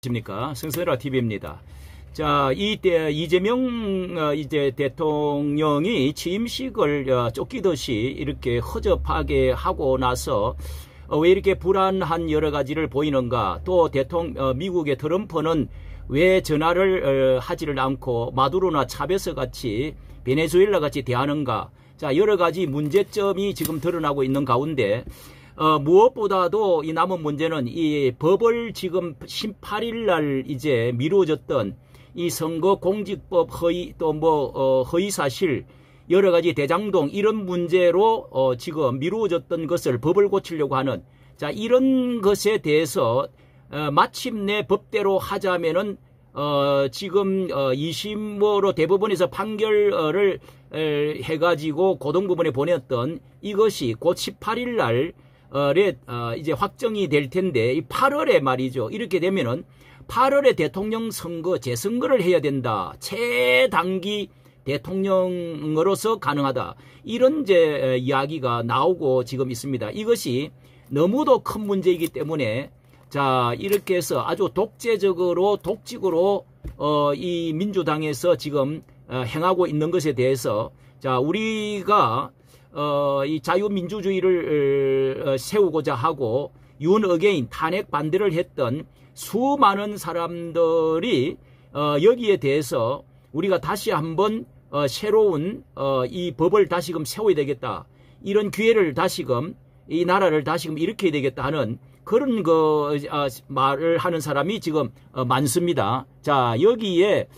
안녕하십니까. 성선라 TV입니다. 자, 이재명 이제 대통령이 취임식을 쫓기듯이 이렇게 허접하게 하고 나서 왜 이렇게 불안한 여러 가지를 보이는가? 또 미국의 트럼프는 왜 전화를 하지를 않고 마두로나 차베스 같이 베네수엘라 같이 대하는가? 자, 여러 가지 문제점이 지금 드러나고 있는 가운데 무엇보다도 이 남은 문제는 이 법을 지금 18일 날 이제 미루어졌던 이 선거 공직법 허위 또 허위 사실 여러 가지 대장동 이런 문제로 지금 미루어졌던 것을 법을 고치려고 하는 자 이런 것에 대해서 마침내 법대로 하자면은 지금 2심으로 대법원에서 판결을 해가지고 고등법원에 보냈던 이것이 곧 18일 날 이제 확정이 될 텐데 이 8월에 말이죠. 이렇게 되면은 8월에 대통령 선거 재선거를 해야 된다. 최단기 대통령으로서 가능하다. 이런 이제 이야기가 나오고 지금 있습니다. 이것이 너무도 큰 문제이기 때문에 자 이렇게 해서 아주 독재적으로 독직으로 이 민주당에서 지금 행하고 있는 것에 대해서 자 우리가 이 자유민주주의를 세우고자 하고 윤어게인 탄핵 반대를 했던 수많은 사람들이 여기에 대해서 우리가 다시 한번 새로운 이 법을 다시금 세워야 되겠다. 이런 기회를 다시금 이 나라를 다시금 일으켜야 되겠다 하는 그런 말을 하는 사람이 지금 많습니다. 자 여기에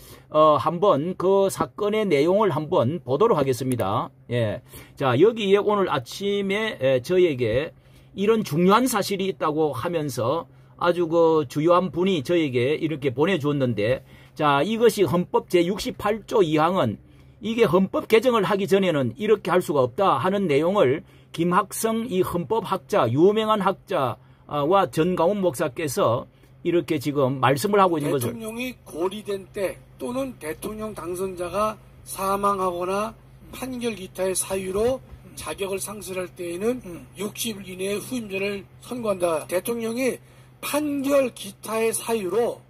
한번 그 사건의 내용을 한번 보도록 하겠습니다. 예. 자 여기에 오늘 아침에 저에게 이런 중요한 사실이 있다고 하면서 아주 그 주요한 분이 저에게 이렇게 보내주었는데 자 이것이 헌법 제68조 2항은 이게 헌법 개정을 하기 전에는 이렇게 할 수가 없다 하는 내용을 김학성 이 헌법학자 유명한 학자와 전가훈 목사께서 이렇게 지금 말씀을 하고 있는 거죠. 대통령이 고리된 때 또는 대통령 당선자가 사망하거나 판결 기타의 사유로 자격을 상실할 때에는 60일 이내에 후임자를 선고한다. 대통령이 판결 기타의 사유로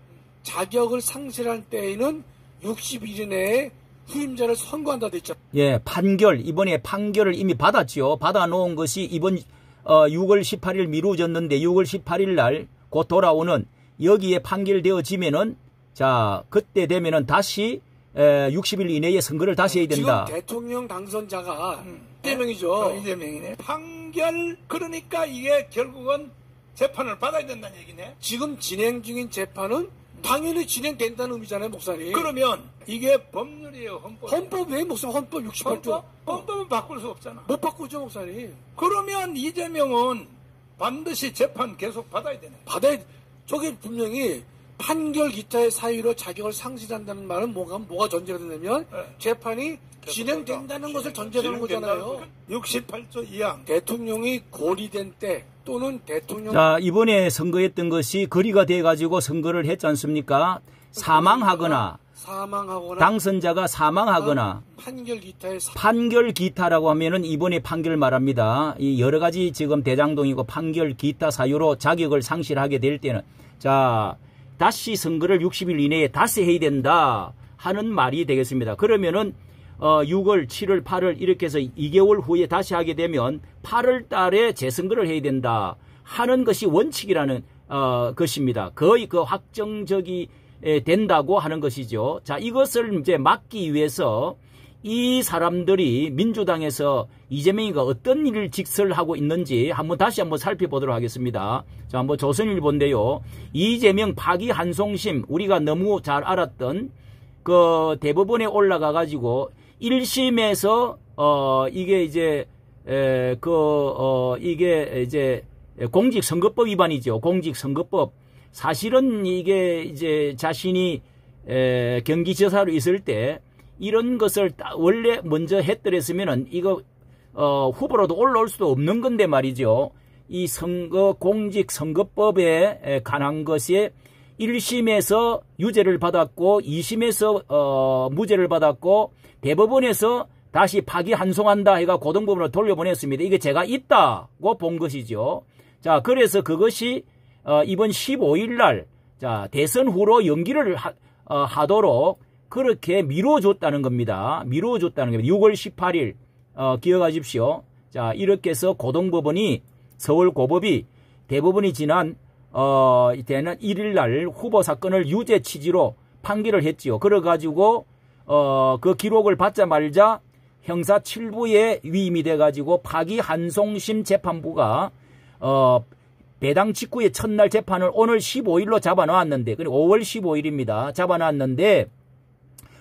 자격을 상실할 때에는 60일 이내에 후임자를 선고한다 됐죠. 예, 판결 이번에 판결을 이미 받았지요. 받아놓은 것이 이번 6월 18일 미루어졌는데 6월 18일 날 곧 돌아오는 여기에 판결되어지면은 자 그때 되면은 다시 60일 이내에 선거를 다시 해야 된다. 지금 대통령 당선자가 이재명이죠. 이재명이네. 판결 그러니까 이게 결국은 재판을 받아야 된다는 얘기네. 지금 진행 중인 재판은 당연히 진행된다는 의미잖아요, 목사님. 그러면 이게 법률이에요, 헌법. 헌법 왜 목사님? 헌법 68조. 헌법은 바꿀 수 없잖아. 못 바꾸죠, 목사님. 그러면 이재명은 반드시 재판 계속 받아야 되네. 저게 분명히 판결 기타의 사유로 자격을 상실한다는 말은 뭐가 전제가 되냐면 재판이 진행된다는 것을 전제로 하는 거잖아요. 68조 2항. 대통령이 고리된 때 또는 대통령 자 이번에 선거했던 것이 거리가 돼가지고 선거를 했지 않습니까? 사망하거나 당선자가 사망하거나 판결 기타라고 하면은 이번에 판결 말합니다. 이 여러 가지 지금 대장동이고 판결 기타 사유로 자격을 상실하게 될 때는 자 다시 선거를 60일 이내에 다시 해야 된다 하는 말이 되겠습니다. 그러면은 6월, 7월, 8월 이렇게 해서 2개월 후에 다시 하게 되면 8월 달에 재선거를 해야 된다 하는 것이 원칙이라는 것입니다. 거의 그 확정적이 된다고 하는 것이죠. 자, 이것을 이제 막기 위해서 이 사람들이 민주당에서 이재명이가 어떤 일을 직설하고 있는지 다시 한번 살펴보도록 하겠습니다. 자, 한번 조선일보인데요. 이재명 파기 한송심 우리가 너무 잘 알았던 그 대법원에 올라가 가지고 1심에서 이게 이제 이게 이제 공직선거법 위반이죠. 공직선거법. 사실은 이게 이제 자신이 경기지사로 있을 때 이런 것을 원래 먼저 했더랬으면은 이거 후보로도 올라올 수도 없는 건데 말이죠. 이 공직선거법에 관한 것이 1심에서 유죄를 받았고 2심에서 무죄를 받았고 대법원에서 다시 파기환송한다 해가 고등법원으로 돌려보냈습니다. 이게 제가 있다고 본 것이죠. 자, 그래서 그것이 이번 15일 날 자, 대선 후로 연기를 하도록 그렇게 미뤄줬다는 겁니다. 미뤄줬다는 겁니다. 6월 18일 기억하십시오. 자, 이렇게 해서 고등법원이 서울고법이 대법원이 지난 1일 날 후보 사건을 유죄 취지로 판결을 했지요. 그래가지고 그 기록을 받자마자 형사 7부에 위임이 돼가지고 파기환송심 재판부가 배당 직후의 첫날 재판을 오늘 15일로 잡아놨는데, 그리고 5월 15일입니다. 잡아놨는데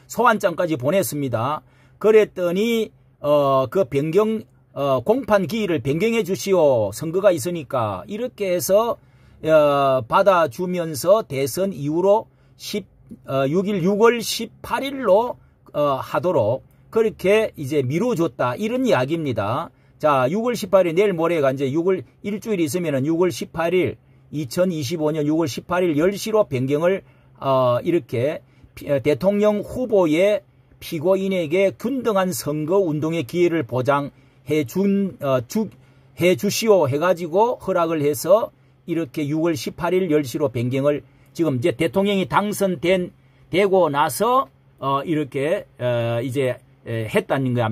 소환장까지 보냈습니다. 그랬더니 그 변경 공판 기일을 변경해 주시오. 선거가 있으니까 이렇게 해서 받아주면서 대선 이후로 6월 18일로 하도록 그렇게 이제 미뤄줬다, 이런 이야기입니다. 자, 6월 18일 내일 모레가 이제 6월 일주일 있으면은 6월 18일 2025년 6월 18일 10시로 변경을 이렇게 대통령 후보의 피고인에게 균등한 선거 운동의 기회를 보장해 주시오 해가지고 허락을 해서 이렇게 6월 18일 10시로 변경을 지금 이제 대통령이 되고 나서 이렇게 이제 했다는 거야.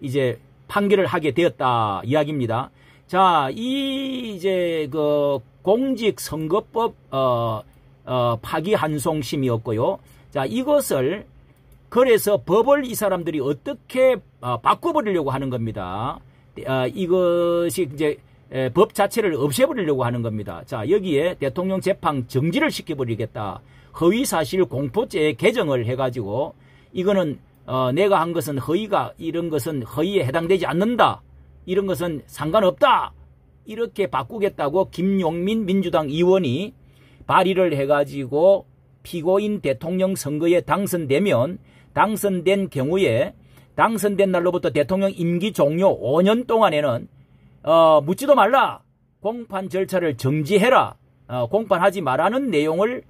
이제 판결을 하게 되었다 이야기입니다. 자, 이 이제 그 공직선거법 파기환송심이었고요. 자, 이것을 그래서 법을 이 사람들이 어떻게 바꿔버리려고 하는 겁니다. 이것이 이제 법 자체를 없애버리려고 하는 겁니다. 자, 여기에 대통령 재판 정지를 시켜버리겠다. 허위사실 공포죄 개정을 해가지고 이거는 내가 한 것은 허위가, 이런 것은 허위에 해당되지 않는다, 이런 것은 상관없다, 이렇게 바꾸겠다고 김용민 민주당 의원이 발의를 해가지고 피고인 대통령 선거에 당선되면 당선된 경우에 당선된 날로부터 대통령 임기 종료 5년 동안에는 묻지도 말라, 공판 절차를 정지해라, 공판하지 말라는 내용을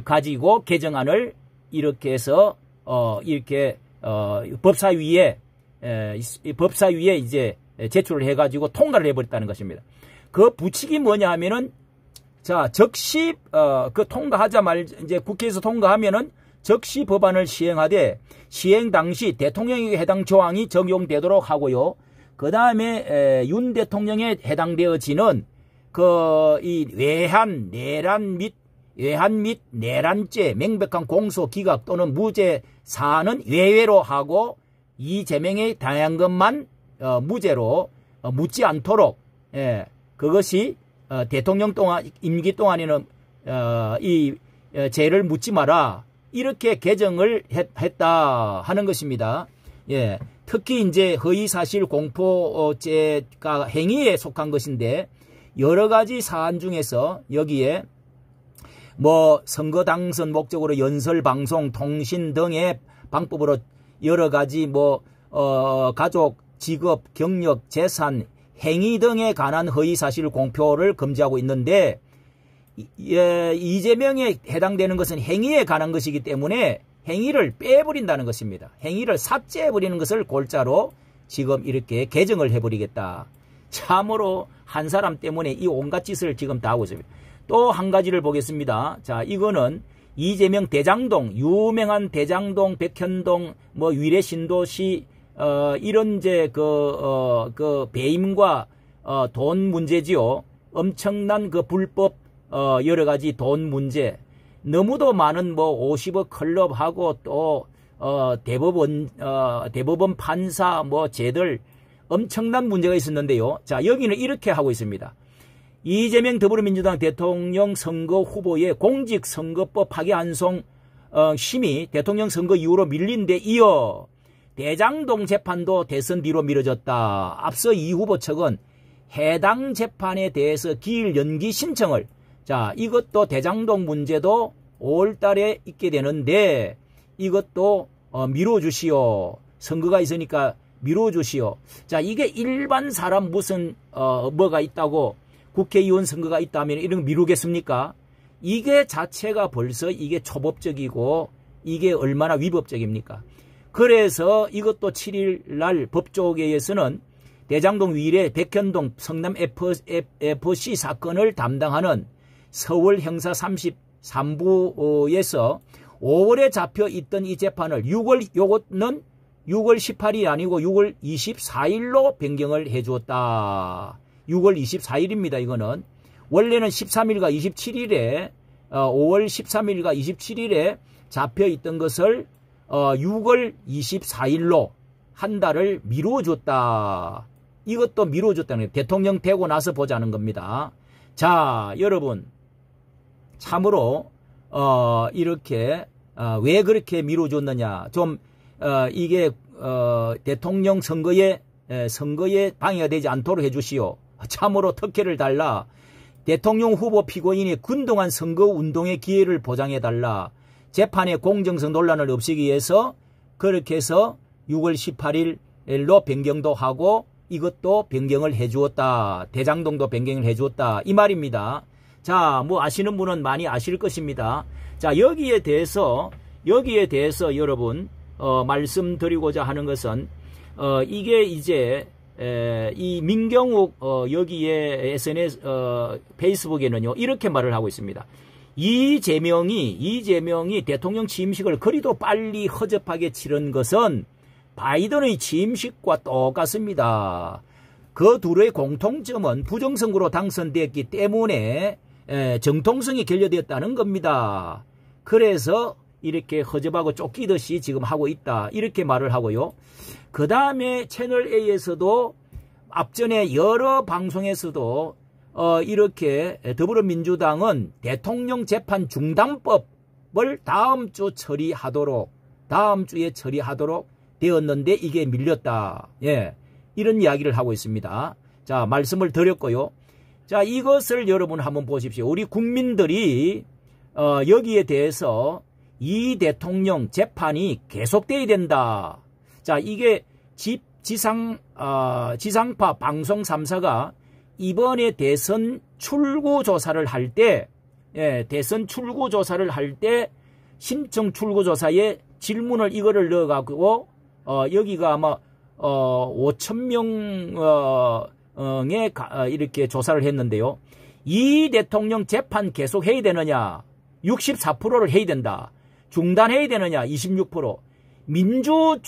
가지고 개정안을 이렇게 해서 이렇게 법사위에 이제 제출을 해가지고 통과를 해버렸다는 것입니다. 그 부칙이 뭐냐 하면은, 자, 적시 그 통과하자마자 이제 국회에서 통과하면은 적시 법안을 시행하되 시행 당시 대통령에게 해당 조항이 적용되도록 하고요. 그 다음에 윤 대통령에 해당되어지는 그 이 외환, 및 내란죄 명백한 공소 기각 또는 무죄 사안은 예외로 하고 이재명에 당한 것만 무죄로 묻지 않도록, 그것이 대통령 동안 임기 동안에는 이 죄를 묻지 마라, 이렇게 개정을 했다 하는 것입니다. 예, 특히 이제 허위사실 공포죄가 행위에 속한 것인데 여러 가지 사안 중에서 여기에 뭐 선거 당선 목적으로 연설, 방송, 통신 등의 방법으로 여러 가지 뭐 가족, 직업, 경력, 재산, 행위 등에 관한 허위사실 공표를 금지하고 있는데, 이재명에 해당되는 것은 행위에 관한 것이기 때문에 행위를 빼버린다는 것입니다. 행위를 삭제해버리는 것을 골자로 지금 이렇게 개정을 해버리겠다. 참으로 한 사람 때문에 이 온갖 짓을 지금 다 하고 있습니다. 또 한 가지를 보겠습니다. 자, 이거는 이재명 대장동, 유명한 대장동, 백현동, 뭐 위례 신도시 이런 이제 그 배임과 돈 문제지요. 엄청난 그 불법 여러 가지 돈 문제, 너무도 많은 뭐 50억 클럽하고 또 대법원 판사 뭐 쟤들 엄청난 문제가 있었는데요. 자, 여기는 이렇게 하고 있습니다. 이재명 더불어민주당 대통령 선거 후보의 공직선거법 파기환송 심의 대통령 선거 이후로 밀린 데 이어 대장동 재판도 대선 뒤로 미뤄졌다. 앞서 이 후보 측은 해당 재판에 대해서 기일 연기 신청을, 자, 이것도 대장동 문제도 5월 달에 있게 되는데 이것도 미뤄주시오. 선거가 있으니까 미뤄주시오. 자, 이게 일반 사람 무슨 뭐가 있다고 국회의원 선거가 있다면 이런 거 미루겠습니까? 이게 자체가 벌써 이게 초법적이고 이게 얼마나 위법적입니까? 그래서 이것도 7일 날 법조계에서는 대장동 위례 백현동 성남 FC 사건을 담당하는 서울 형사 30 3부에서 5월에 잡혀 있던 이 재판을 요거는 6월 18일이 아니고 6월 24일로 변경을 해 주었다. 6월 24일입니다. 이거는 원래는 13일과 27일에 5월 13일과 27일에 잡혀 있던 것을 6월 24일로 한 달을 미루어 줬다. 이것도 미루어 줬다는 거예요. 대통령 되고 나서 보자는 겁니다. 자, 여러분 참으로 이렇게 왜 그렇게 미루어 줬느냐? 좀 이게 대통령 선거에 방해가 되지 않도록 해주시오. 참으로 특혜를 달라. 대통령 후보 피고인이 그동안 선거운동의 기회를 보장해달라. 재판의 공정성 논란을 없애기 위해서 그렇게 해서 6월 18일로 변경도 하고 이것도 변경을 해주었다. 대장동도 변경을 해주었다. 이 말입니다. 자, 뭐 아시는 분은 많이 아실 것입니다. 자, 여기에 대해서 여러분 말씀드리고자 하는 것은 이게 이제 이 민경욱 여기에 SNS 페이스북에는요 이렇게 말을 하고 있습니다. 이재명이 대통령 취임식을 그리도 빨리 허접하게 치른 것은 바이든의 취임식과 똑같습니다. 그 둘의 공통점은 부정선거로 당선되었기 때문에 정통성이 결여되었다는 겁니다. 그래서 이렇게 허접하고 쫓기듯이 지금 하고 있다. 이렇게 말을 하고요. 그 다음에 채널A에서도 앞전에 여러 방송에서도 이렇게 더불어민주당은 대통령 재판 중단법을 다음 주에 처리하도록 되었는데 이게 밀렸다. 예, 이런 이야기를 하고 있습니다. 자, 말씀을 드렸고요. 자, 이것을 여러분 한번 보십시오. 우리 국민들이 여기에 대해서 이 대통령 재판이 계속돼야 된다. 자, 이게 지상파 방송 3사가 이번에 대선 출구조사를 할 때, 신청 출구조사에 질문을 이거를 넣어가지고, 여기가 아마, 5,000명에 이렇게 조사를 했는데요. 이 대통령 재판 계속 해야 되느냐? 64%를 해야 된다. 중단해야 되느냐? 26%. 민주당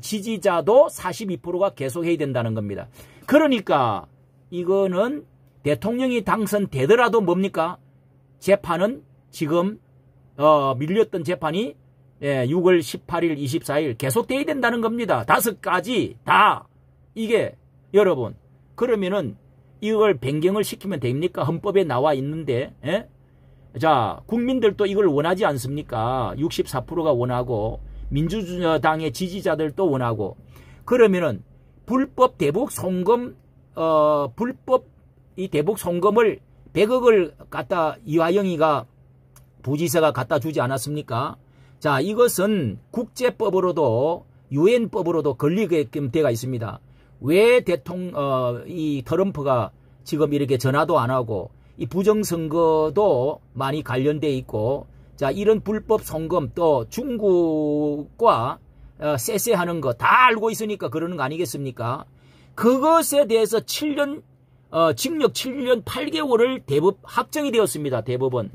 지지자도 42%가 계속 해야 된다는 겁니다. 그러니까 이거는 대통령이 당선되더라도 뭡니까? 재판은 지금 밀렸던 재판이 6월 18일, 24일 계속돼야 된다는 겁니다. 5가지 다. 이게 여러분 그러면은 이걸 변경을 시키면 됩니까? 헌법에 나와 있는데. 자, 국민들도 이걸 원하지 않습니까? 64%가 원하고 민주당의 지지자들도 원하고. 그러면은 불법 대북 송금 이 대북 송금을 100억을 갖다 이화영이가 부지사가 갖다 주지 않았습니까? 자, 이것은 국제법으로도 유엔법으로도 걸리게끔 되어 있습니다. 왜 이 트럼프가 지금 이렇게 전화도 안 하고 이 부정선거도 많이 관련돼 있고, 자, 이런 불법 송금 또 중국과 쎄쎄하는 거 다 알고 있으니까 그러는 거 아니겠습니까? 그것에 대해서 징역 7년 8개월을 확정이 되었습니다. 대법원.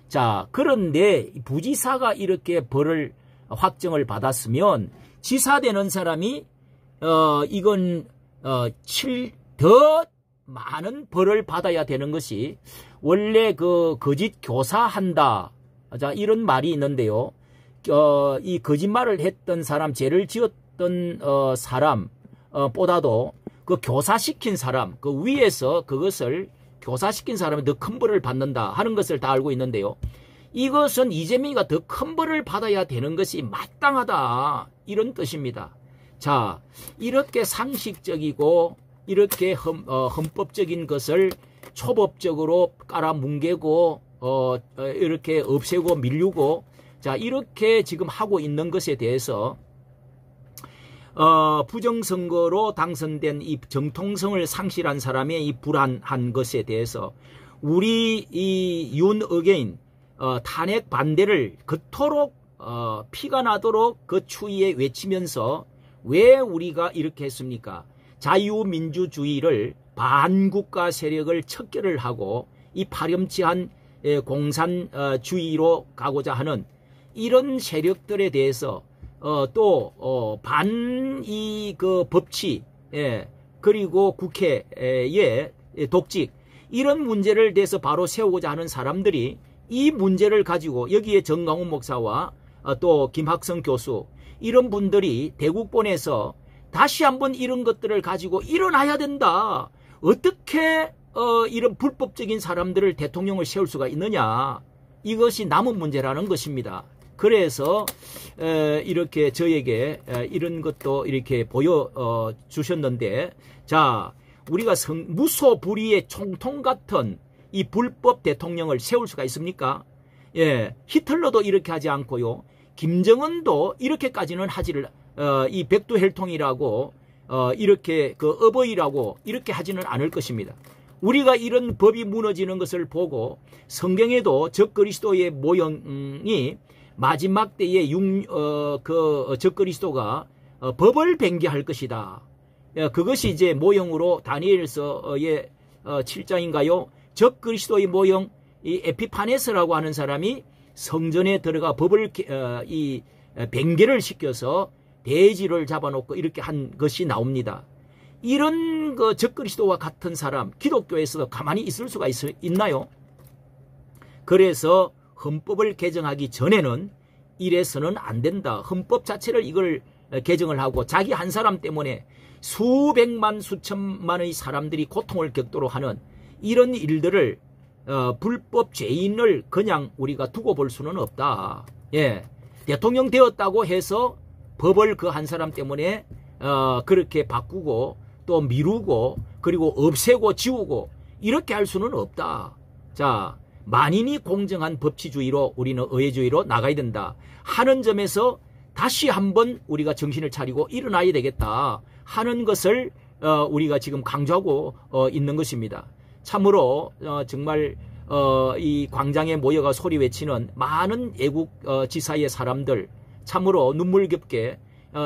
자, 그런데 부지사가 이렇게 벌을 확정을 받았으면 지사되는 사람이 이건 더 많은 벌을 받아야 되는 것이 원래 그 거짓 교사한다. 자, 이런 말이 있는데요. 이 거짓말을 했던 사람, 죄를 지었던 사람보다도 그 교사시킨 사람, 그 위에서 그것을 교사시킨 사람이 더 큰 벌을 받는다 하는 것을 다 알고 있는데요. 이것은 이재명이가 더 큰 벌을 받아야 되는 것이 마땅하다. 이런 뜻입니다. 자, 이렇게 상식적이고 이렇게 헌법적인 것을 초법적으로 깔아뭉개고 이렇게 없애고 밀고, 자, 이렇게 지금 하고 있는 것에 대해서 부정선거로 당선된 이 정통성을 상실한 사람의 이 불안한 것에 대해서 우리 이 윤어게인 탄핵 반대를 그토록 피가 나도록 그 추위에 외치면서 왜 우리가 이렇게 했습니까? 자유민주주의를 반국가 세력을 척결을 하고 이 파렴치한 공산주의로 가고자 하는 이런 세력들에 대해서 또 반 이 그 법치 그리고 국회의 독직 이런 문제를 대해서 바로 세우고자 하는 사람들이 이 문제를 가지고 여기에 정강훈 목사와 또 김학성 교수 이런 분들이 대국본에서 다시 한번 이런 것들을 가지고 일어나야 된다. 어떻게 이런 불법적인 사람들을 대통령을 세울 수가 있느냐. 이것이 남은 문제라는 것입니다. 그래서 이렇게 저에게 이런 것도 이렇게 보여주셨는데 자 우리가 무소불위의 총통 같은 이 불법 대통령을 세울 수가 있습니까? 예, 히틀러도 이렇게 하지 않고요. 김정은도 이렇게까지는 하지를 이 백두혈통이라고 이렇게 그 어버이라고 이렇게 하지는 않을 것입니다. 우리가 이런 법이 무너지는 것을 보고 성경에도 적그리스도의 모형이 마지막 때에 적그리스도가 법을 뱅개할 것이다. 그것이 이제 모형으로 다니엘서의 7장인가요? 적그리스도의 모형 이 에피파네스라고 하는 사람이 성전에 들어가 법을 이 뱅개를 시켜서 대지를 잡아놓고 이렇게 한 것이 나옵니다. 이런 그 적그리스도와 같은 사람 기독교에서도 가만히 있을 수가 있나요? 그래서 헌법을 개정하기 전에는 이래서는 안 된다. 헌법 자체를 이걸 개정을 하고 자기 한 사람 때문에 수백만 수천만의 사람들이 고통을 겪도록 하는 이런 일들을 불법 죄인을 그냥 우리가 두고 볼 수는 없다. 예, 대통령 되었다고 해서 법을 그 한 사람 때문에 그렇게 바꾸고 또 미루고 그리고 없애고 지우고 이렇게 할 수는 없다. 자, 만인이 공정한 법치주의로 우리는 의회주의로 나가야 된다 하는 점에서 다시 한번 우리가 정신을 차리고 일어나야 되겠다 하는 것을 우리가 지금 강조하고 있는 것입니다. 참으로 정말 이 광장에 모여가 소리 외치는 많은 애국 지사의 사람들 참으로 눈물겹게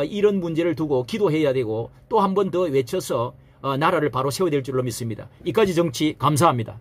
이런 문제를 두고 기도해야 되고 또 한 번 더 외쳐서 나라를 바로 세워야 될 줄로 믿습니다. 이까지 정치 감사합니다.